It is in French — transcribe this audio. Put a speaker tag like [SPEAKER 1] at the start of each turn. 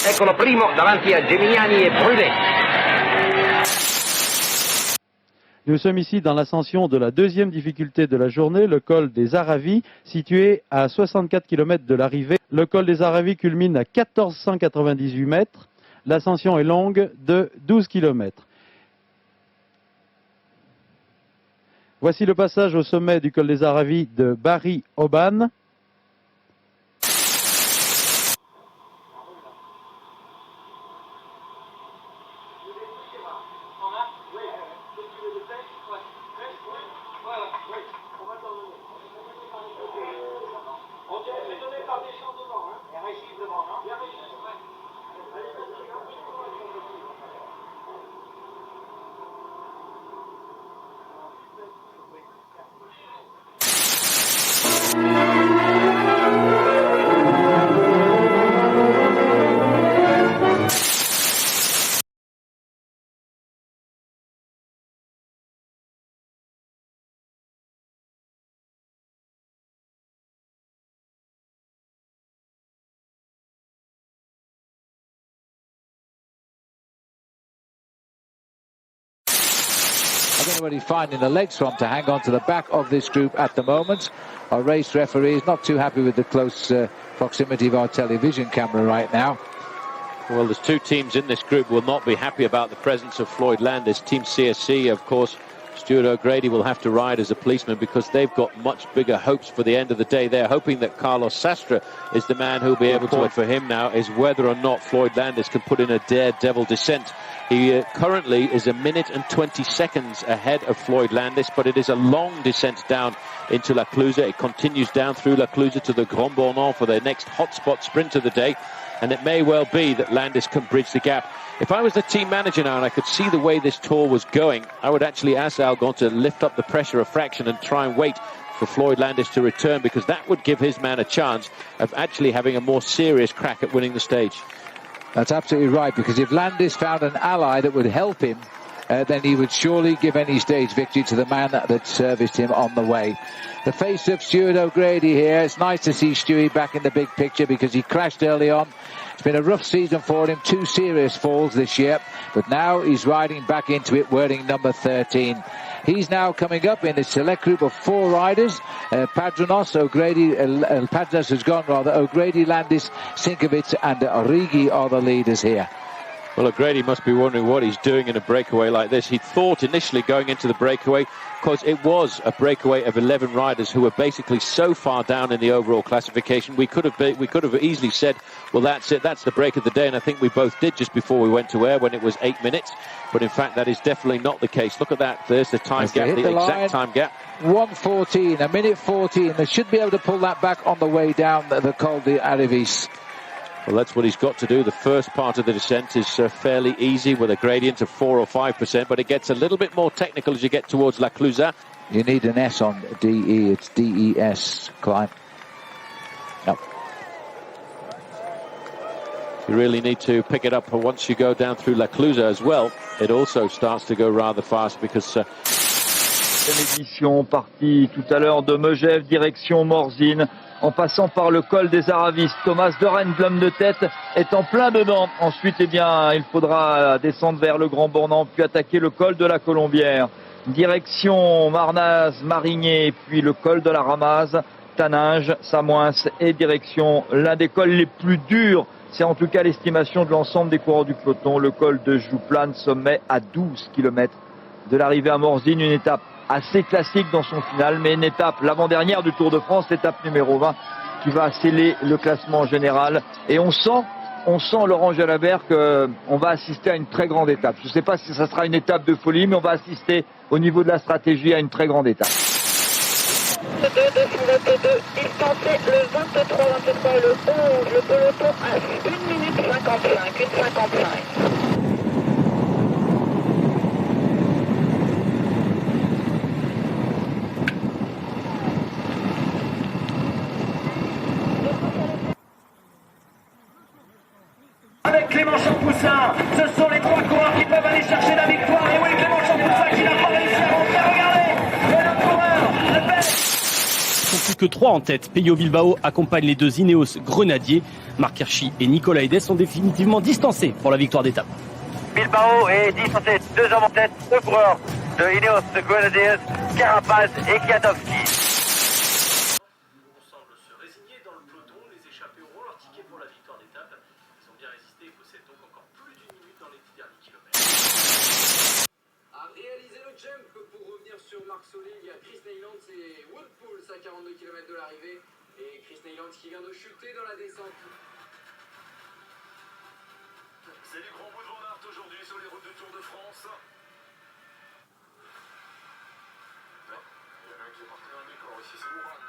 [SPEAKER 1] Eccolo primo davanti a Geminiani e Brunet.
[SPEAKER 2] Nous sommes ici dans l'ascension de la deuxième difficulté de la journée, le col des Aravis, situé à 64 km de l'arrivée. Le col des Aravis culmine à 1498 mètres. L'ascension est longue de 12 km. Voici le passage au sommet du col des Aravis de Bari-Oban.
[SPEAKER 3] I don't know where he's finding the legs from to hang on to the back of this group at the moment. Our race referee is not too happy with the close proximity of our television camera right now.
[SPEAKER 4] Well, there's two teams in this group who will not be happy about the presence of Floyd Landis. Team CSC, of course, Stuart O'Grady will have to ride as a policeman because they've got much bigger hopes for the end of the day. They're hoping that Carlos Sastre is the man who'll be able to. For him now is whether or not Floyd Landis can put in a daredevil descent. He currently is 1 minute and 20 seconds ahead of Floyd Landis, but it is a long descent down into La Clusaz. It continues down through La Clusaz to the Grand Bornand for their next hotspot sprint of the day. And it may well be that Landis can bridge the gap. If I was the team manager now and I could see the way this tour was going, I would actually ask Algon to lift up the pressure a fraction and try and wait for Floyd Landis to return, because that would give his man a chance of actually having a more serious crack at winning the stage.
[SPEAKER 3] That's absolutely right, because if Landis found an ally that would help him, then he would surely give any stage victory to the man that serviced him on the way. The face of Stuart O'Grady here. It's nice to see Stewie back in the big picture because he crashed early on. It's been a rough season for him, 2 serious falls this year, but now he's riding back into it wearing number 13. He's now coming up in a select group of 4 riders. Padronos, O'Grady, Padronos has gone rather. O'Grady, Landis, Sinkovic and Rigi are the leaders here.
[SPEAKER 4] Well, O'Grady must be wondering what he's doing in a breakaway like this. He thought initially going into the breakaway, because it was a breakaway of 11 riders who were basically so far down in the overall classification. We could have easily said, well, that's it, that's the break of the day, and I think we both did just before we went to air when it was 8 minutes. But in fact, that is definitely not the case. Look at that. There's the time gap, the exact time gap.
[SPEAKER 3] 1:14, 1:14. They should be able to pull that back on the way down the Col de Aravis.
[SPEAKER 4] Well, that's what he's got to do. The first part of the descent is fairly easy with a gradient of 4 or 5%, but it gets a little bit more technical as you get towards La Clusaz.
[SPEAKER 3] You need an S on DE. It's DES, climb. No.
[SPEAKER 4] You really need to pick it up once you go down through La Clusaz as well. It also starts to go rather fast because...
[SPEAKER 5] édition partie tout à l'heure de Megève, direction Morzine, en passant par le col des Aravis. Thomas de Rennes, l'homme de tête, est en plein dedans. Ensuite, eh bien, il faudra descendre vers le Grand Bornand, puis attaquer le col de la Colombière. Direction Marnaz, Marigné, puis le col de la Ramaz, Taninges, Samoins et direction l'un des cols les plus durs. C'est en tout cas l'estimation de l'ensemble des coureurs du peloton. Le col de Jouplane, sommet à 12 km de l'arrivée à Morzine, une étape assez classique dans son final, mais une étape, l'avant-dernière du Tour de France, l'étape numéro 20, qui va sceller le classement général. Et on sent Laurent Jalabert qu'on va assister à une très grande étape. Je ne sais pas si ça sera une étape de folie, mais on va assister au niveau de la stratégie à une très grande étape.
[SPEAKER 6] De Flumet 2, il tentait le 23 et le 11, le peloton à 1 minute 55, 1,55.
[SPEAKER 7] Avec Clément Champoussin, ce sont les 3 coureurs qui peuvent aller chercher la victoire. Et oui, Clément Champoussin qui n'a pas réussi à rentrer. Regardez, et le coureur, le belge.
[SPEAKER 2] Ils sont plus
[SPEAKER 8] que 3 en tête. Peyo Bilbao accompagne les deux Ineos Grenadiers. Marc Hirschi et Nicolas Edes sont définitivement distancés pour la victoire d'étape.
[SPEAKER 9] Bilbao est distancé 2 hommes en tête, 2 coureurs de Ineos Grenadiers, Carapaz et Kwiatkowski.
[SPEAKER 8] On semble se résigner dans le peloton. Les échappés auront leur ticket pour la victoire d'étape. Ils ont bien résisté et possèdent donc encore plus d'une minute dans les 10 derniers kilomètres.
[SPEAKER 10] A réalisé le jump pour revenir sur Marc Solé. Il y a Chris Neyland et Woodpools à 42 km de l'arrivée. Et Chris Neyland qui vient de chuter dans la descente.
[SPEAKER 7] C'est du grand bout de Van Aert aujourd'hui sur les routes du Tour de France. Il y en a un qui est parti dans un décor ici, c'est Mourad.